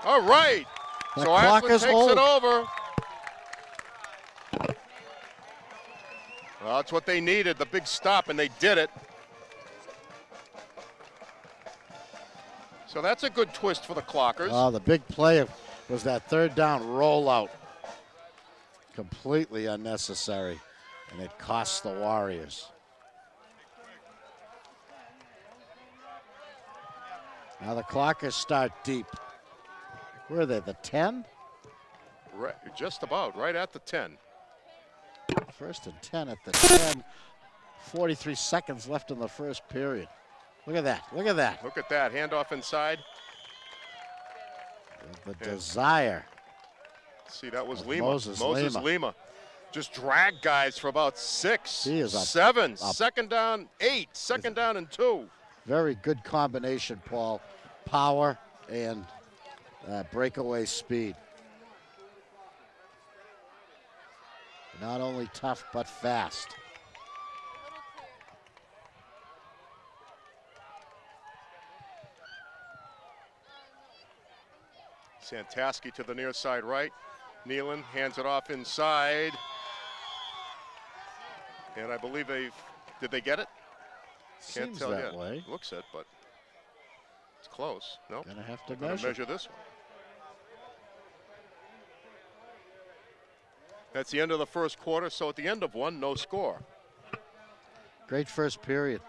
All right. The So clock Ashland is takes old. it over. Well, that's what they needed, the big stop, and they did it. So that's a good twist for the Clockers. Oh, the big play was that third down rollout. Completely unnecessary, and it cost the Warriors. Now the Clockers start deep. Where are they, the 10? Right, just about, right at the 10. First and 10 at the 10. 43 seconds left in the first period. Look at that, look at that. Look at that, handoff inside. The desire. See, that was of Lima. Moses Lima. Just dragged guys for about 6, He is 7, second down 8, second down and 2. Very good combination, Paul. Power and breakaway speed. Not only tough, but fast. Santaski to the near side right. Nealon hands it off inside. And I believe did they get it? Can't Seems tell that yet. way. Looks it, but it's close. No, Gonna have to gonna measure this one. That's the end of the first quarter, so at the end of one, no score. Great first period.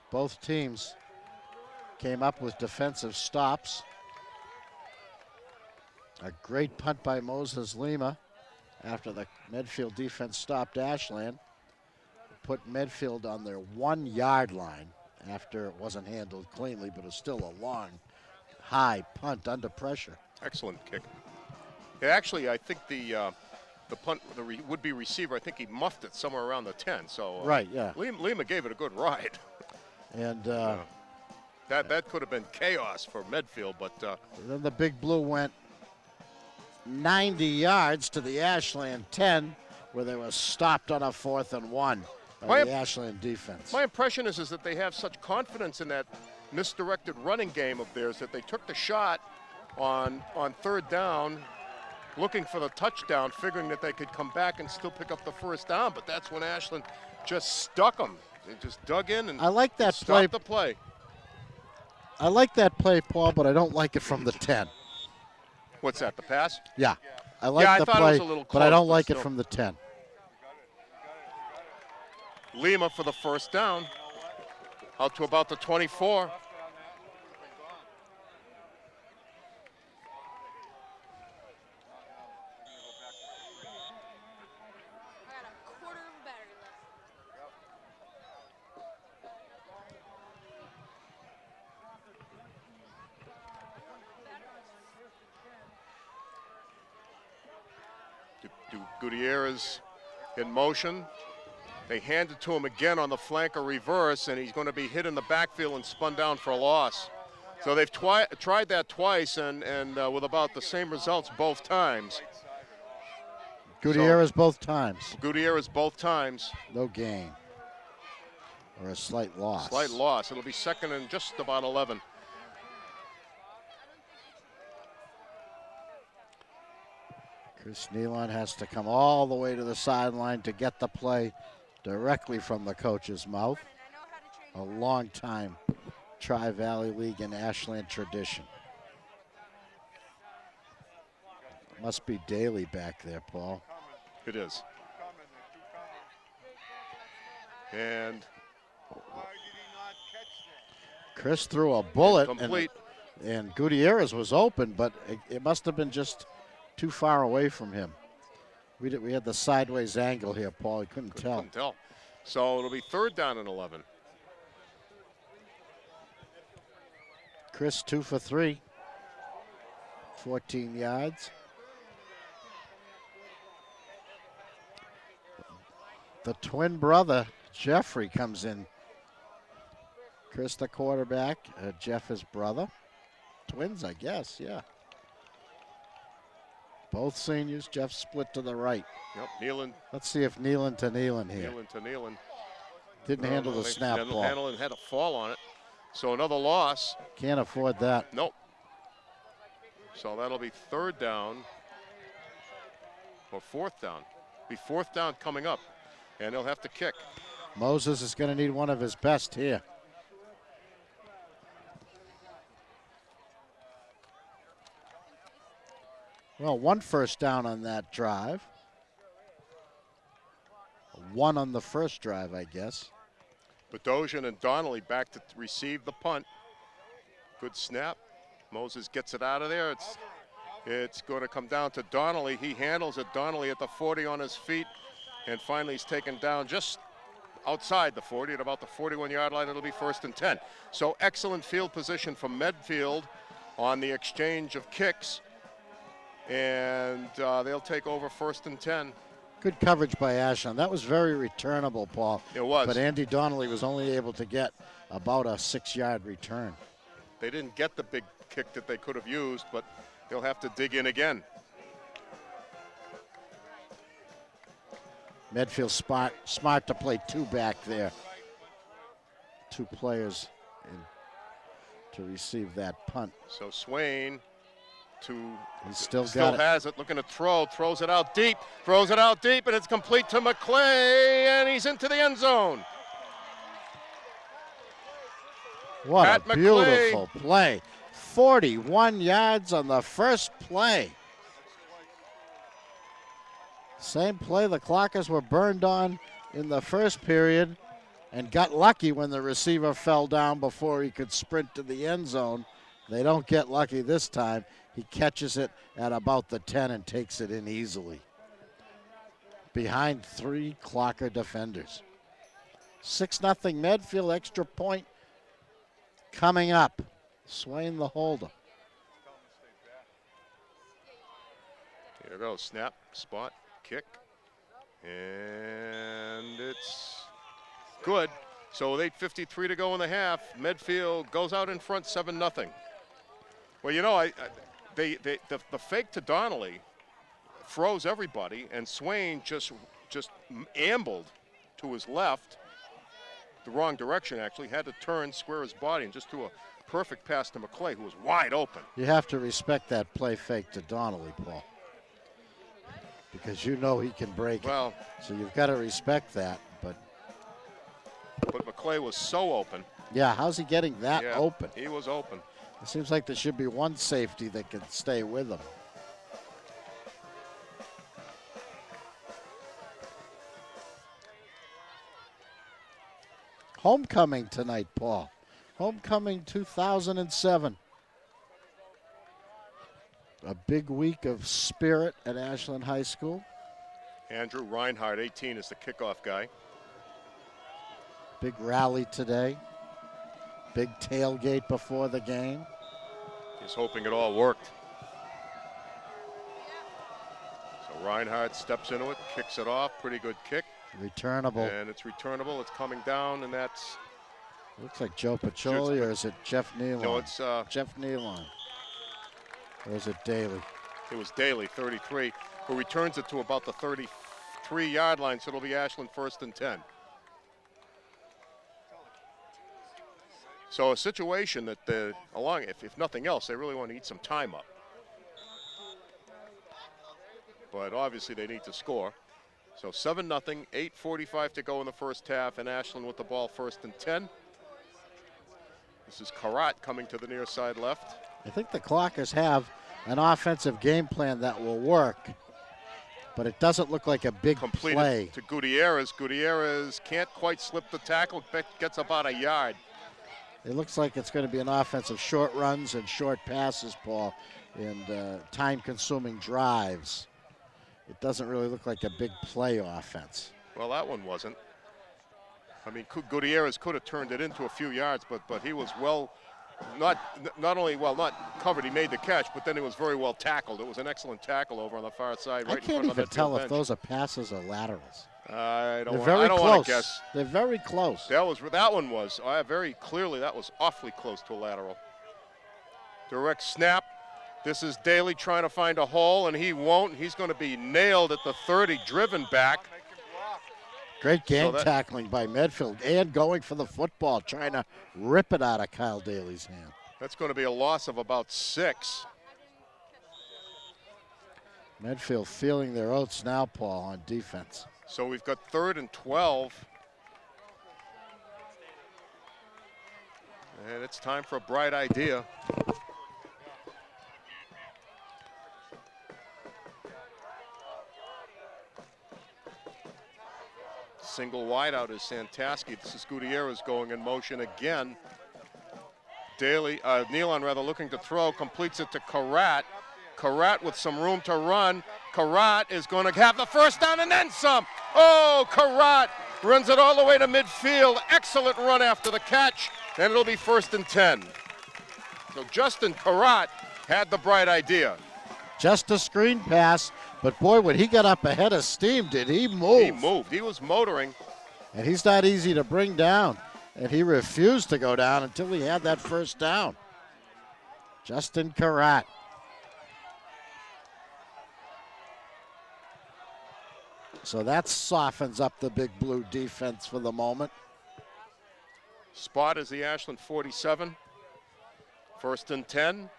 Both teams came up with defensive stops. A great punt by Moses Lima after the Medfield defense stopped Ashland. Put Medfield on their 1 yard line after it wasn't handled cleanly, but it's still a long, high punt under pressure. Excellent kick. Yeah, actually, I think the punt, the would-be receiver, I think he muffed it somewhere around the 10. So Right, yeah. Lima gave it a good ride. And that could have been chaos for Medfield, but then the Big Blue went 90 yards to the Ashland 10, where they were stopped on a 4th and 1 by the Ashland defense. My impression is that they have such confidence in that misdirected running game of theirs that they took the shot on third down, looking for the touchdown, figuring that they could come back and still pick up the first down. But that's when Ashland just stuck them. They just dug in and I like that play. stopped the play. I like that play, Paul, but I don't like it from the 10. What's that, the pass? Yeah, I like I the thought it play, was a little but I close, don't but like it still. from the 10. Lima for the first down, out to about the 24. Gutierrez in motion. They hand it to him again on the flank or reverse, and he's going to be hit in the backfield and spun down for a loss. So they've tried that twice, and with about the same results both times. Gutierrez both times. Gutierrez both times. No gain. Or a slight loss. Slight loss. It'll be second and just about 11. Chris Nealon has to come all the way to the sideline to get the play directly from the coach's mouth. A long time Tri-Valley League and Ashland tradition. Must be Daly back there, Paul. It is. And Chris threw a bullet, complete. and Gutierrez was open, but it must have been just too far away from him. We had the sideways angle here, Paul. He couldn't tell. So it'll be third down and 11. Chris 2 for 3. 14 yards. The twin brother, Jeffrey, comes in. Chris the quarterback, Jeff his brother. Twins, I guess, yeah. Both seniors. Jeff split to the right. Yep, Nealon. Let's see if Nealon to Nealon here. Nealon to Nealon. Didn't handle the snap ball. Nealon had a fall on it. So another loss. Can't afford that. Nope. So that'll be third down or fourth down. Be fourth down coming up, and they'll have to kick. Moses is going to need one of his best here. Well, 1 first down on that drive. 1 on the first drive, I guess. Bedosian and Donnelly back to receive the punt. Good snap. Moses gets it out of there. It's going to come down to Donnelly. He handles it. Donnelly at the 40 on his feet. And finally he's taken down just outside the 40 at about the 41-yard line. It'll be 1st and 10. So excellent field position from Medfield on the exchange of kicks. And they'll take over 1st and 10. Good coverage by Ashland. That was very returnable, Paul. It was. But Andy Donnelly was only able to get about a 6-yard return. They didn't get the big kick that they could have used, but they'll have to dig in again. Medfield smart to play 2 back there. 2 players to receive that punt. So Swain He's still has it, looking to throws it out deep, and it's complete to McClay, and he's into the end zone. What Pat a beautiful play. 41 yards on the first play. Same play the Clockers were burned on in the first period and got lucky when the receiver fell down before he could sprint to the end zone. They don't get lucky this time. He catches it at about the 10 and takes it in easily. Behind 3 Clocker defenders. 6-0 Medfield, extra point coming up. Swain the holder. Here goes, snap, spot, kick, and it's good. So with 8:53 to go in the half, Medfield goes out in front 7-0. Well, you know, the fake to Donnelly froze everybody, and Swain just ambled to his left, the wrong direction actually, had to turn, square his body, and just threw a perfect pass to McClay, who was wide open. You have to respect that play fake to Donnelly, Paul, because you know he can break it. So you've got to respect that. But McClay was so open. Yeah, how's he getting that open? He was open. It seems like there should be one safety that can stay with him. Homecoming tonight, Paul. Homecoming 2007. A big week of spirit at Ashland High School. Andrew Reinhardt, 18, is the kickoff guy. Big rally today. Big tailgate before the game. He's hoping it all worked. So Reinhardt steps into it, kicks it off. Pretty good kick. Returnable. And it's returnable. It's coming down, and that's... Looks like Joe Paccioli, or is it Jeff Nealon? No, it's... Jeff Nealon. Or is it Daly? It was Daly, 33, who returns it to about the 33-yard line, so it'll be Ashland 1st and 10. So a situation that, if nothing else, they really want to eat some time up. But obviously they need to score. So 7-0, 8:45 to go in the first half, and Ashland with the ball 1st and 10. This is Karat coming to the near side left. I think the Clockers have an offensive game plan that will work, but it doesn't look like a big play. To Gutierrez. Gutierrez can't quite slip the tackle, gets about a yard. It looks like it's going to be an offense of short runs and short passes, Paul, and time-consuming drives. It doesn't really look like a big play offense. Well, that one wasn't. I mean, Gutierrez could have turned it into a few yards, but he was not only not covered, he made the catch, but then he was very well tackled. It was an excellent tackle over on the far side. Right I can't even tell if those are passes or laterals. I don't close. want to guess. They're very close. That one was very clearly, that was awfully close to a lateral. Direct snap. This is Daly trying to find a hole, and he won't. He's going to be nailed at the 30, driven back. Great gang tackling by Medfield and going for the football, trying to rip it out of Kyle Daly's hand. That's going to be a loss of about 6. Medfield feeling their oats now, Paul, on defense. So we've got 3rd and 12. And it's time for a bright idea. Single wide out is Santaski. This is Gutierrez going in motion again. Nealon rather looking to throw, completes it to Karat. Karat with some room to run. Karat is going to have the first down and then some. Oh, Karat runs it all the way to midfield. Excellent run after the catch, and it'll be 1st and 10. So Justin Karat had the bright idea. Just a screen pass, but boy, when he got up ahead of steam, did he move? He moved. He was motoring. And he's not easy to bring down. And he refused to go down until he had that first down. Justin Karat. So that softens up the Big Blue defense for the moment. Spot is the Ashland 47. 1st and 10.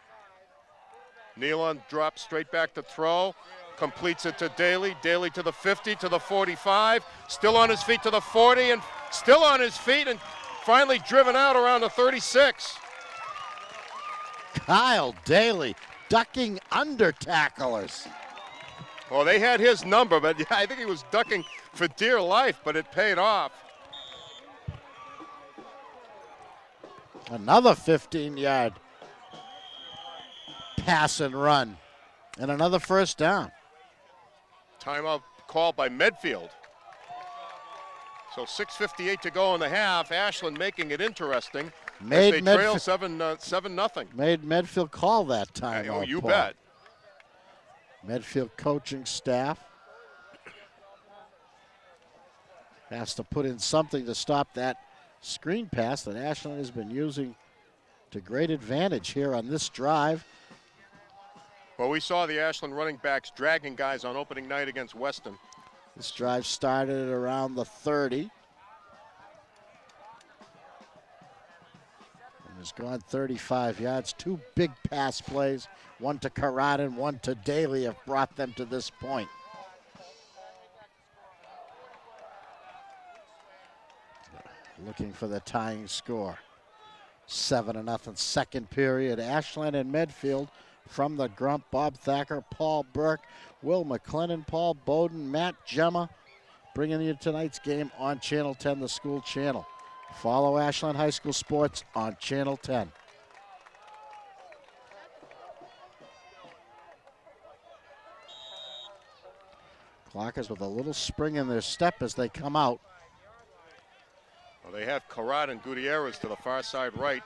Nealon drops straight back to throw. Completes it to Daly. Daly to the 50, to the 45. Still on his feet to the 40, and still on his feet, and finally driven out around the 36. Kyle Daly ducking under tacklers. Well, they had his number, but yeah, I think he was ducking for dear life, but it paid off. Another 15-yard pass and run, and another first down. Timeout called by Medfield. So 6:58 to go in the half. Ashland making it interesting. As they trail 7-0. Made Medfield call that time. Oh, you bet. Medfield coaching staff has to put in something to stop that screen pass that Ashland has been using to great advantage here on this drive. Well, we saw the Ashland running backs dragging guys on opening night against Weston. This drive started at around the 30. And has gone 35 yards. 2 big pass plays, one to Karat and one to Daly, have brought them to this point. Looking for the tying score. 7-0 second period. Ashland and Medfield from the Grump. Bob Thacker, Paul Burke, Will McLennan, Paul Bowden, Matt Gemma, bringing you tonight's game on Channel 10, the school channel. Follow Ashland High School Sports on Channel 10. Clockers with a little spring in their step as they come out. Well, they have Karat and Gutierrez to the far side right.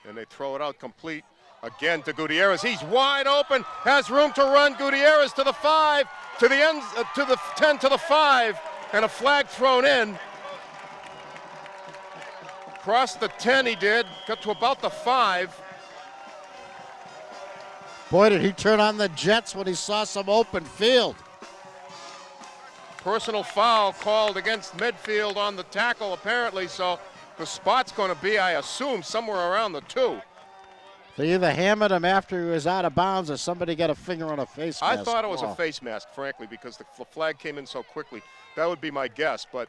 And they throw it out complete again to Gutierrez. He's wide open, has room to run. Gutierrez to the 5, to the end, to the 10, to the 5, and a flag thrown in. Crossed the 10 he did, got to about the 5. Boy, did he turn on the jets when he saw some open field. Personal foul called against Medfield on the tackle apparently, so the spot's going to be, I assume, somewhere around the 2. They either hammered him after he was out of bounds or somebody got a finger on a face mask. I thought it was a face mask, frankly, because the flag came in so quickly. That would be my guess, but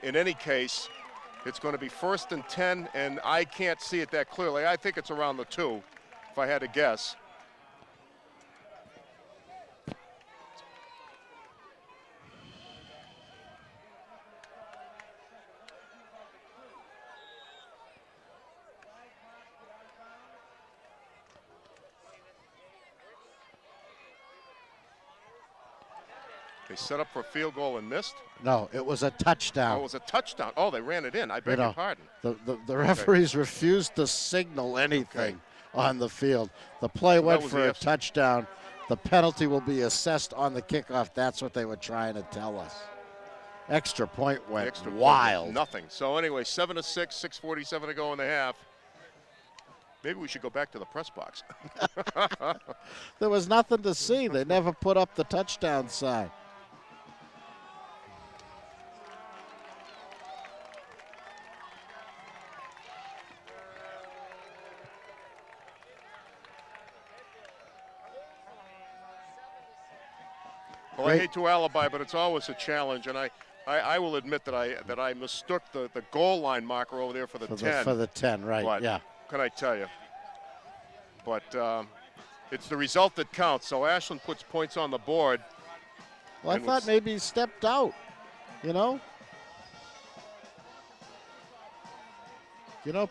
in any case, it's going to be 1st and 10, and I can't see it that clearly. I think it's around the 2, if I had to guess. They set up for a field goal and missed? No, it was a touchdown. Oh, it was a touchdown. Oh, they ran it in. I beg your pardon. The referees refused to signal anything on the field. The play went for a touchdown. The penalty will be assessed on the kickoff. That's what they were trying to tell us. Extra point went wild. Nothing. So anyway, 7-6, 6:47 to go in the half. Maybe we should go back to the press box. There was nothing to see. They never put up the touchdown sign. Well, I hate to alibi, but it's always a challenge, and I will admit that I mistook the goal line marker over there for the 10. For the 10, right, but yeah. Can I tell you? But it's the result that counts, so Ashland puts points on the board. Well, I thought maybe he stepped out, you know?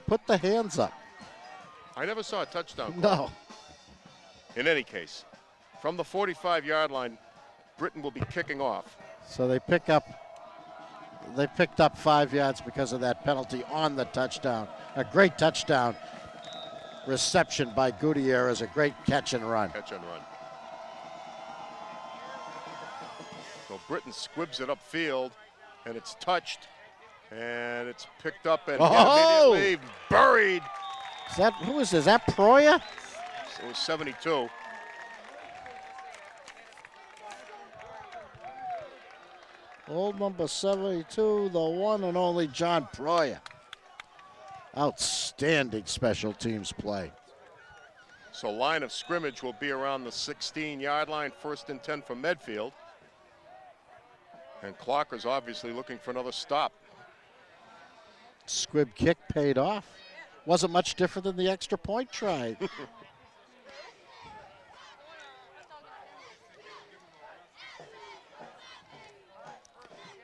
Put the hands up. I never saw a touchdown call. No. In any case, from the 45-yard line, Britain will be kicking off. So they picked up 5 yards because of that penalty on the touchdown. A great touchdown reception by Gutierrez, a great catch and run. So Britain squibs it upfield, and it's touched, and it's picked up and immediately buried. Who is this? Is that Proya? It was 72. Old number 72, the one and only John Proya. Outstanding special teams play. So line of scrimmage will be around the 16-yard line, 1st and 10 for Medfield. And Clocker's obviously looking for another stop. Squib kick paid off. Wasn't much different than the extra point try.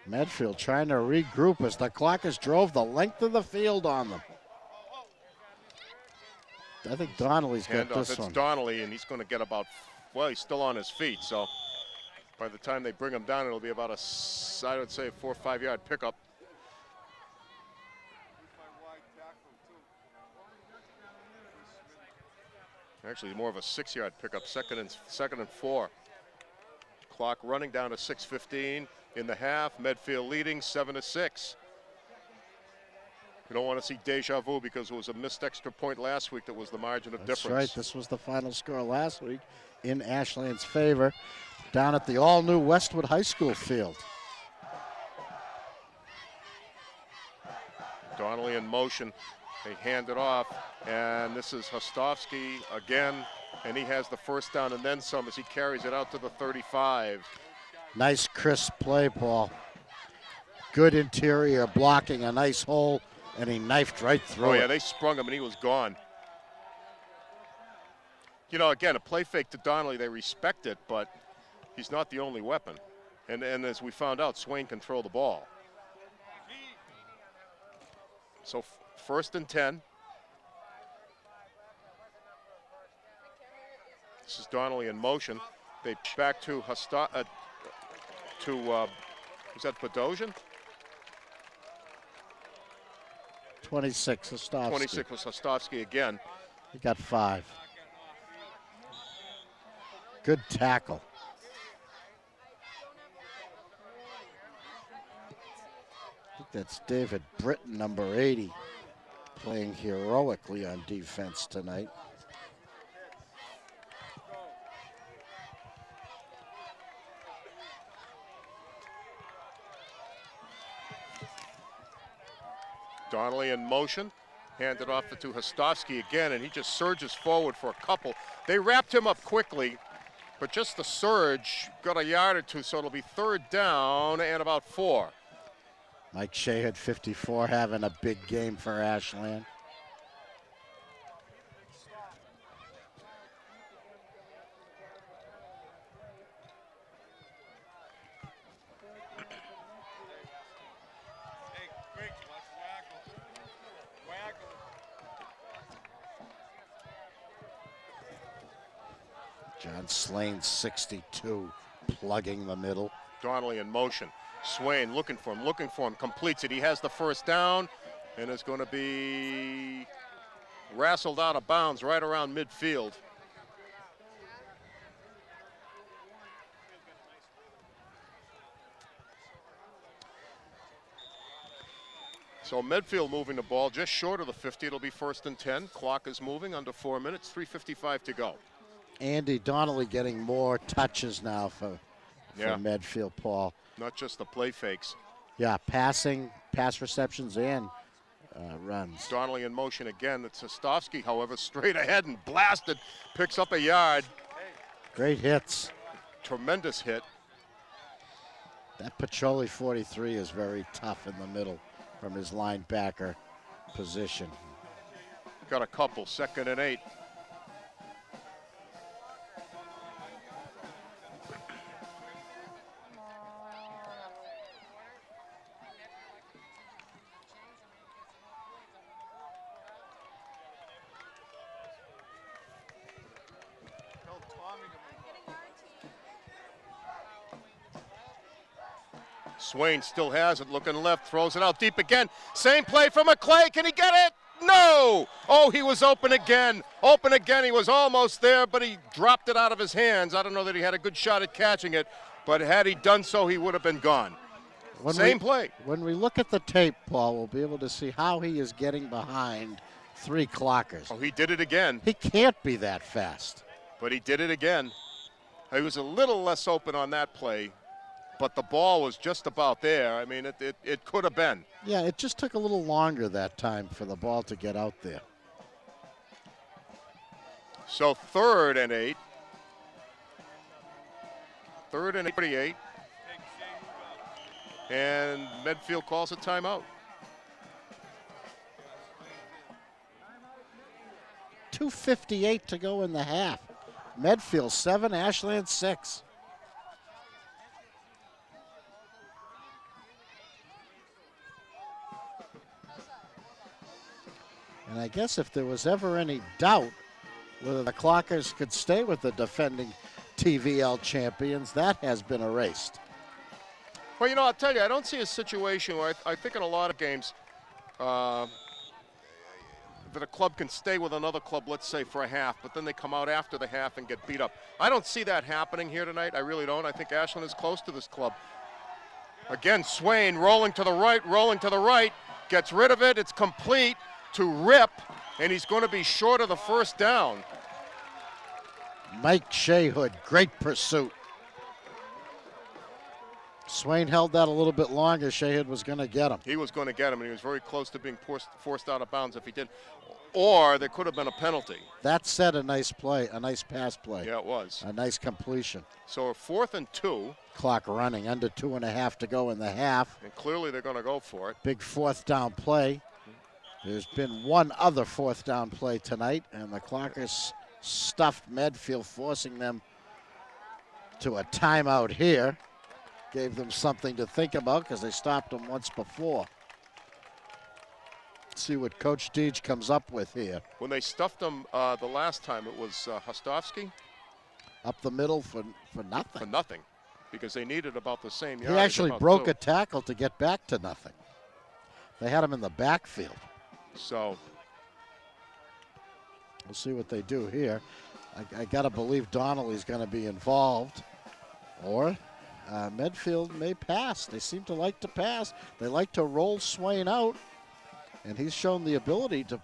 Medfield trying to regroup as the Clockers drove the length of the field on them. I think Donnelly's got this one. It's Donnelly, and he's going to get about, well, he's still on his feet, so by the time they bring him down, it'll be about I would say, a 4 or 5 yard pickup. Actually, more of a 6 yard pickup, second and 4. Clock running down to 6:15 in the half. Medfield leading 7-6. You don't want to see deja vu because it was a missed extra point last week that was the margin of difference. That's right. This was the final score last week in Ashland's favor down at the all-new Westwood High School field. Donnelly in motion. They hand it off, and this is Hostovsky again, and he has the first down and then some as he carries it out to the 35. Nice crisp play, Paul. Good interior blocking, a nice hole, and he knifed right through it. Oh, yeah, they sprung him, and he was gone. You know, again, a play fake to Donnelly, they respect it, but he's not the only weapon. And as we found out, Swain can throw the ball. So 1st and 10. This is Donnelly in motion. They back to was that Bedosian? 26, Hostovsky. 26 was Hostovsky again. He got 5. Good tackle. I think that's David Britton, number 80, playing heroically on defense tonight. Donnelly in motion, handed off to Hostovsky again, and he just surges forward for a couple. They wrapped him up quickly, but just the surge got a yard or two, so it'll be 3rd down and about 4. Mike Shahid, 54, having a big game for Ashland. John Slane, 62, plugging the middle. Donnelly in motion. Swain looking for him, completes it. He has the first down, and is going to be wrestled out of bounds right around midfield. So Medfield moving the ball just short of the 50. It'll be 1st and 10. Clock is moving under 4 minutes, 3:55 to go. Andy Donnelly getting more touches now for Medfield, Paul. Not just the play fakes. Yeah, passing, pass receptions, and runs. Donnelly in motion again. It's Hostovsky, however, straight ahead and blasted. Picks up a yard. Great hits. Tremendous hit. That Pacioli 43 is very tough in the middle from his linebacker position. Got a couple, 2nd and 8. Swain still has it, looking left, throws it out deep again. Same play for McClay. Can he get it? No! Oh, he was open again. Open again. He was almost there, but he dropped it out of his hands. I don't know that he had a good shot at catching it, but had he done so, he would have been gone. Same play. When we look at the tape, Paul, we'll be able to see how he is getting behind 3 clockers. Oh, he did it again. He can't be that fast. But he did it again. He was a little less open on that play, but the ball was just about there. I mean, it could have been. Yeah, it just took a little longer that time for the ball to get out there. So 3rd and 8. 3rd and 48. And Medfield calls a timeout. 2:58 to go in the half. Medfield 7, Ashland 6. And I guess if there was ever any doubt whether the Clockers could stay with the defending TVL champions, that has been erased. Well, you know, I'll tell you, I don't see a situation where I think in a lot of games that a club can stay with another club, let's say, for a half, but then they come out after the half and get beat up. I don't see that happening here tonight. I really don't. I think Ashland is close to this club. Again, Swain rolling to the right, gets rid of it. It's complete to Rip, and he's going to be short of the 1st down. Mike Shayhood, great pursuit. Swain held that a little bit longer. Shayhood was going to get him. He was going to get him, and he was very close to being forced out of bounds if he did. Or there could have been a penalty. That said, a nice play, a nice pass play. Yeah, it was. A nice completion. So a 4th and 2. Clock running, under 2.5 to go in the half. And clearly they're going to go for it. Big 4th down play. There's been one other 4th down play tonight, and the Clockers stuffed Medfield, forcing them to a timeout here. Gave them something to think about because they stopped them once before. Let's see what Coach Deej comes up with here. When they stuffed them the last time, it was Hostovsky. Up the middle for nothing. For nothing, because they needed about the same He yardage. actually broke a tackle to get back to nothing. They had him in the backfield. So we'll see what they do here. I got to believe Donnelly's going to be involved, or Medfield may pass. They seem to like to pass. They like to roll Swain out, and he's shown the ability to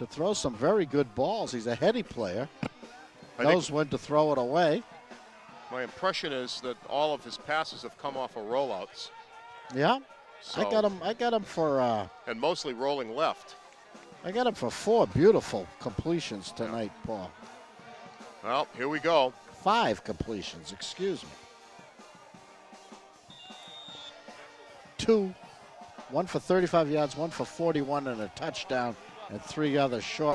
throw some very good balls. He's a heady player. Knows when to throw it away. My impression is that all of his passes have come off of rollouts. Yeah. So, I got him for and mostly rolling left. I got him for 4 beautiful completions tonight, Paul. Well, here we go. 5 completions, excuse me. 2, one for 35 yards, one for 41 and a touchdown, and 3 others short.